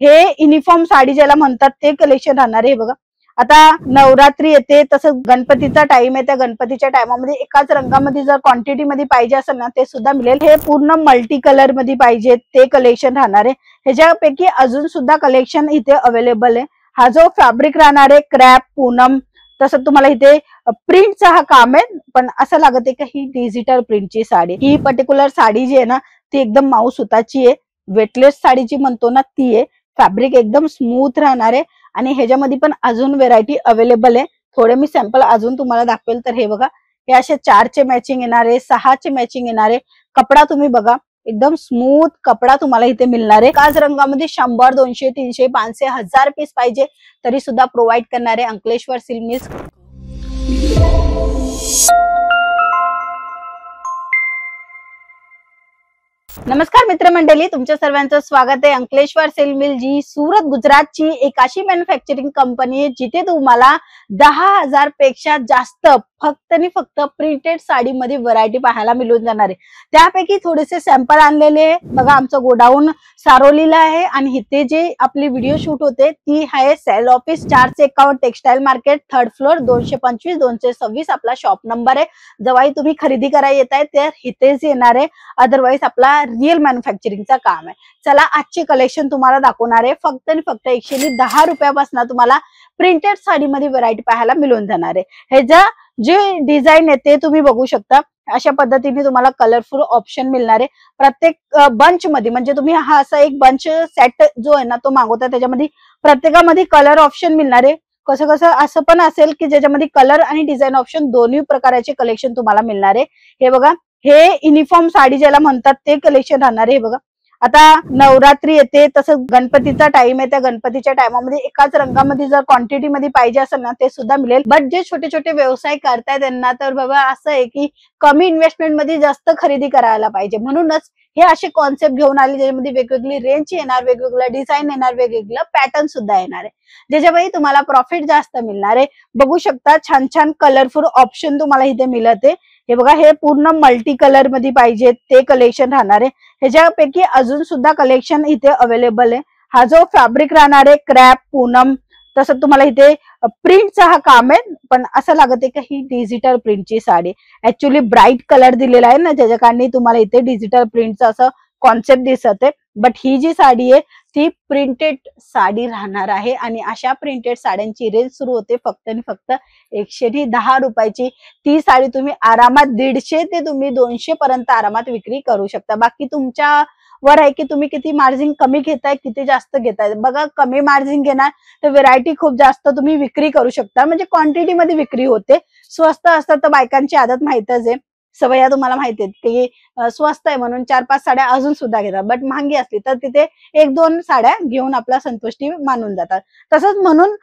हे युनिफॉर्म साडी ज्याला म्हणतात ते कलेक्शन राहणार आहे बघा। आता नवरात्री येते, तसं गणपतीचा टाइम आहे, त्या गणपतीच्या टायमामध्ये एकाच रंगामध्ये जर क्वांटिटी मध्ये पाहिजे असेल ना ते सुद्धा मिळेल। हे पूर्ण मल्टी कलर मध्ये पाहिजे ते कलेक्शन राहणार आहे। ह्याच्यापैकी अजून सुद्धा कलेक्शन इथे अवेलेबल आहे। हा जो फॅब्रिक राहणार आहे क्रॅप पूनम, तसं तुम्हाला इथे प्रिंटचा हा काम आहे, पण असं लागत आहे का ही डिजिटल प्रिंटची साडी। ही पर्टिक्युलर साडी जी आहे ना ती एकदम माऊ सुताची आहे, वेटलेस साडी जी म्हणतो ना ती आहे। फॅब्रिक एकदम स्मूथ राहणार आहे आणि ह्याच्यामध्ये पण अजून व्हेरायटी अवेलेबल आहे। थोडे मी सॅम्पल अजून तुम्हाला दाखवेल। तर हे बघा, हे असे 4चे मॅचिंग येणार आहे, 6चे मॅचिंग येणार आहे। कपडा तुम्ही बघा, एकदम स्मूथ कपडा तुम्हाला इथे मिळणार आहे। एकाच रंगामध्ये 100, 200, 300, 500, 1000 पीस पाहिजे तरी सुद्धा प्रोव्हाइड करणार आहे अंकलेश्वर सिल्क मिल्स। नमस्कार मित्रमंडळी, तुमच्या सर्वांचं स्वागत आहे। अंकलेश्वर सिल्क मिल जी सुरत गुजरातची एक अशी मॅन्युफॅक्चरिंग कंपनी आहे जिथे तुम्हाला 10,000 पेक्षा जास्त फक्त आणि फक्त प्रिंटेड साडीमध्ये व्हरायटी पाहायला मिळून जाणार आहे। त्यापैकी थोडेसे सॅम्पल आणलेले बघा, आमचं गोडाऊन सारोलीला आहे आणि इथे जे आपली व्हिडिओ शूट होते ती आहे sale office 451 textile market, 3rd floor, 225 226 आपला शॉप नंबर आहे। जेव्हाही तुम्ही खरेदी करायला येत आहे तर इथेच येणार आहे, अदरवाईज आपला रिअल मॅन्युफॅक्चरिंगचा काम आहे। चला आजचे कलेक्शन तुम्हाला दाखवणार आहे। फक्त आणि फक्त 110 रुपयापासून तुम्हाला प्रिंटेड साडीमध्ये व्हरायटी पाहायला मिळून जाणार आहे। ह्याचा जे डिझाईन आहे ते तुम्ही बघू शकता। अशा पद्धतीने तुम्हाला कलरफुल ऑप्शन मिळणार आहे प्रत्येक बंच मध्ये। म्हणजे तुम्ही हा असा एक बंच सेट जो आहे ना तो मागवता, त्याच्यामध्ये प्रत्येकामध्ये कलर ऑप्शन मिळणार आहे। कसं कसं असं पण असेल की ज्याच्यामध्ये कलर आणि डिझाईन ऑप्शन दोन्ही प्रकारचे कलेक्शन तुम्हाला मिळणार आहे। हे बघा, हे युनिफॉर्म साडी ज्याला म्हणतात ते कलेक्शन राहणार आहे बघा। आता नवरात्री येते, तसं गणपतीचा टाइम आहे, त्या गणपतीच्या टायमामध्ये एकाच रंगामध्ये जर क्वांटिटी मध्ये पाहिजे असेल ना ते सुद्धा मिळेल। बट जे छोटे छोटे व्यवसाय करताय त्यांना तर बाबा असं आहे की कमी इन्व्हेस्टमेंट मध्ये जास्त खरेदी करायला पाहिजे, म्हणूनच हे असे कॉन्सेप्ट घेऊन आले ज्याच्यामध्ये वेगवेगळी रेंज येणार, वेगवेगळं डिझाईन येणार, वेगवेगळं पॅटर्न सुद्धा येणार आहे, ज्याच्यामध्ये तुम्हाला प्रॉफिट जास्त मिळणार आहे। बघू शकता छान छान कलरफुल ऑप्शन तुम्हाला इथे मिळत आहे। हे बघा, हे पूर्ण मल्टी कलर मध्ये पाहिजे ते कलेक्शन राहणार आहे। ह्याच्यापैकी अजून सुद्धा कलेक्शन इथे अवेलेबल आहे। हा जो फॅब्रिक राहणार आहे क्रॅप पूनम, तसं तुम्हाला इथे प्रिंटचा हा काम आहे, पण असं लागत आहे का ही डिजिटल प्रिंटची साडी। ऍक्च्युअली ब्राईट कलर दिलेला आहे ना, ज्याच्या कारणे तुम्हाला इथे डिजिटल प्रिंटचा असं कॉन्सेप्ट दिसत आहे। बट ही जी साडी आहे ती प्रिंटेड साडी राहणार आहे आणि अशा प्रिंटेड साड्यांची रेंज सुरू होते फक्त आणि फक्त 110 रुपयाची। ती साडी तुम्ही आरामात 150 ते तुम्ही 200 पर्यंत आरामात विक्री करू शकता। बाकी तुमच्यावर आहे की तुम्ही किती मार्जिन कमी घेताय, किती जास्त घेताय। बघा, कमी मार्जिन घेणार तर व्हेरायटी खूप जास्त तुम्ही विक्री करू शकता, म्हणजे क्वांटिटी मध्ये विक्री होते। स्वस्त असतं तर बायकांची आदत माहितच आहे, सवया तुम्हाला माहिती आहेत की स्वस्त आहे म्हणून 4-5 साड्या अजून सुद्धा घेतात, बट महागी असली तर तिथे 1-2 साड्या घेऊन आपला संतुष्टी मानून जातात। तसंच म्हणून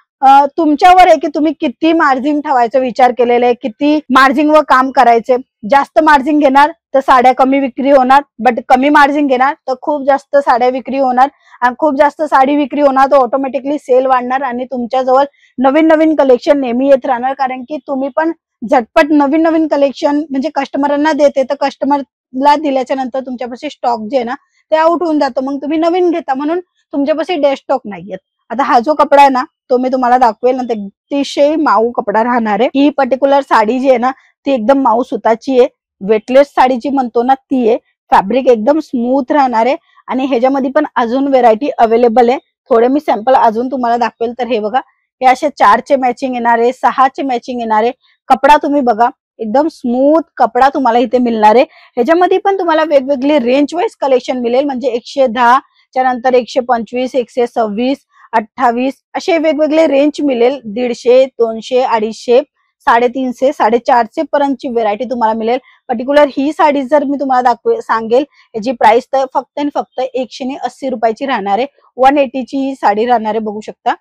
तुमच्यावर आहे की तुम्ही किती मार्जिन ठेवायचा विचार केलेला आहे, किती मार्जिन वर काम करायचे। जास्त मार्जिन घेणार तर साड्या कमी विक्री होणार, बट कमी मार्जिन घेणार तर खूप जास्त साड्या विक्री होणार, आणि खूप जास्त साडी विक्री होणार तर ऑटोमॅटिकली सेल वाढणार आणि तुमच्याजवळ नवीन नवीन कलेक्शन नेहमी येत राहणार। कारण की तुम्ही पण झटपट नवीन नवीन कलेक्शन म्हणजे कस्टमरांना देते, तर कस्टमरला दिल्याच्या नंतर तुमच्यापाशी स्टॉक जे आहे ना ते आउट होऊन जातो, मग तुम्ही नवीन घेता, म्हणून तुमच्यापाशी डे स्टॉक नाहीयेत। आता हा जो कपडा आहे ना तो मी तुम्हाला दाखवेल ना, अतिशय माऊ कपडा राहणार आहे। ही पर्टिक्युलर साडी जी आहे ना ती एकदम माऊ सुताची आहे, वेटलेस साडी जी म्हणतो ना ती आहे। फॅब्रिक एकदम स्मूथ राहणार आहे आणि ह्याच्यामध्ये पण अजून व्हेरायटी अवेलेबल आहे। थोडे मी सॅम्पल अजून तुम्हाला दाखवेल। तर हे बघा, हे असे 4चे मॅचिंग येणार आहे, 6चे मॅचिंग येणार आहे। कपडा तुम्ही बघा, एकदम स्मूथ कपडा तुम्हाला इथे मिळणार आहे। ह्याच्यामध्ये पण तुम्हाला वेगवेगळे रेंज वाईज कलेक्शन मिळेल, म्हणजे 110 च्या नंतर 125, 126, 28 असे वेगवेगळे रेंज मिळेल। 150, 200, 250, 350, 450 पर्यंतची व्हेरायटी तुम्हाला मिळेल। पर्टिक्युलर ही साडी जर मी तुम्हाला सांगेल याची प्राइस तर फक्त आणि फक्त 180 रुपयाची राहणार आहे। 180 ची ही साडी राहणार आहे, बघू शकता।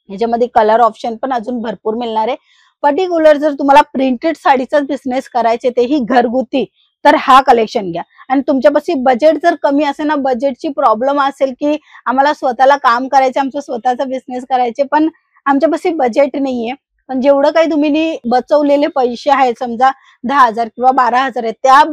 ह्याच्यामध्ये कलर ऑप्शन पण अजून भरपूर मिळणार आहे। पर्टिक्युलर जर तुम्हाला प्रिंटेड साडीचाच बिझनेस करायचे तेही घरगुती, तर हा कलेक्शन घ्या। आणि तुमच्यापाशी बजेट जर कमी असेल ना, बजेटची प्रॉब्लेम असेल की आम्हाला स्वतःला काम करायचे, आमचं स्वतःचा बिझनेस करायचे पण आमच्यापाशी बजेट नाहीये, पण जेवढं काही तुम्ही बचवलेले पैसे आहेत, समजा 10,000 किंवा 12,000 आहेत, त्या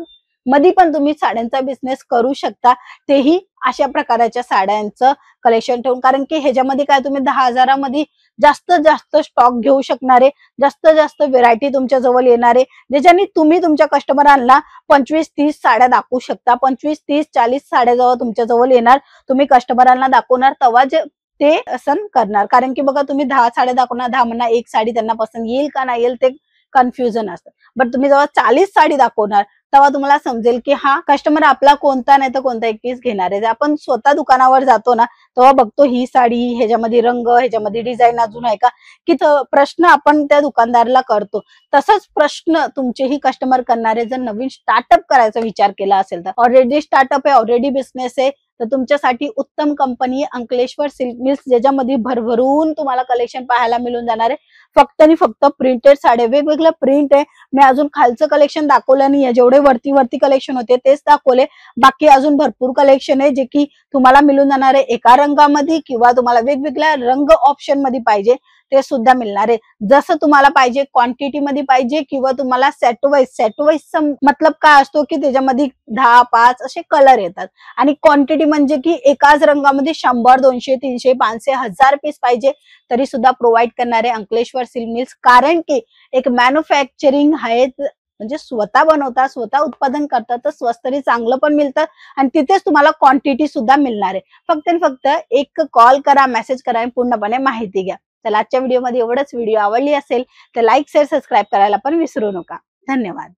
मध्ये पण तुम्ही साड्यांचा बिझनेस करू शकता, तेही अशा प्रकारच्या साड्यांचं कलेक्शन ठेवून. कारण की ह्याच्यामध्ये काय तुम्ही 10,000मध्ये जास्तीत जास्त स्टॉक घेऊ शकणारे, जास्तीत जास्त व्हेरायटी तुमच्या जवळ येणारे, ज्याच्याने तुम्ही तुमच्या कस्टमरांना 25-30 साड्या दाखवू शकता. 25-30-40 साड्या जेव्हा तुमच्या जवळ येणार, तुम्ही कस्टमरांना दाखवणार, तेव्हा जे ते असं करणार. कारण की बघा, तुम्ही 10 साड्या दाखवणार, 10 म्हणा एक साडी त्यांना पसंत येईल का नाही येईल ते कन्फ्युजन असतं. बट तुम्ही जेव्हा 40 साडी दाखवणार, तेव्हा तुम्हाला समजेल की हा कस्टमर आपला कोणता नाही तर कोणता एक पीस घेणार आहे. आपण स्वतः दुकानावर जातो ना, तेव्हा बघतो ही साडी, ह्याच्यामध्ये रंग, ह्याच्यामध्ये डिझाईन अजून आहे का, की प्रश्न आपण त्या दुकानदाराला करतो. तसंच प्रश्न तुमचेही कस्टमर करणारे. जर नवीन स्टार्टअप करायचा विचार केला असेल तर, ऑलरेडी स्टार्टअप आहे, ऑलरेडी बिझनेस आहे, तर तुमच्यासाठी उत्तम कंपनी अंकलेश्वर सिल्क मिल्स, ज्याच्यामध्ये भरभरून तुम्हाला कलेक्शन पाहायला मिळून जाणार आहे. फक्त आणि फक्त प्रिंटेड साड्या, वेगवेगळ्या प्रिंट आहे. मी अजून खालचं कलेक्शन दाखवलं नाहीये, जेवढे वरती कलेक्शन होते तेच दाखवले. बाकी अजून भरपूर कलेक्शन आहे जे की तुम्हाला मिळून जाणार आहे एका रंगामध्ये, किंवा तुम्हाला वेगवेगळ्या रंग ऑप्शन मध्ये पाहिजे ते सुद्धा मिळणार आहे. जसं तुम्हाला पाहिजे, क्वांटिटी मध्ये पाहिजे, किंवा तुम्हाला सेट वाईजचा मतलब काय असतो की त्याच्यामध्ये 10-5 असे कलर येतात. आणि क्वांटिटी म्हणजे की एकाच रंगामध्ये 100, 200, 300, 500, 1000 पीस पाहिजे तरी सुद्धा प्रोव्हाइड करणारे अंकलेश्वर सिल्क मिल्स. कारण की एक मॅन्युफॅक्चरिंग आहेत, म्हणजे स्वतः बनवतात, स्वतः उत्पादन करतात, तर स्वस्त तरी चांगलं पण मिळतं आणि तिथेच तुम्हाला क्वांटिटी सुद्धा मिळणार आहे. फक्त आणि फक्त एक कॉल करा, मेसेज करा आणि पूर्णपणे माहिती घ्या. चला, आजच्या व्हिडिओमध्ये एवढंच. व्हिडिओ आवडली असेल तर लाईक, शेअर, सबस्क्राईब करायला पण विसरू नका. धन्यवाद.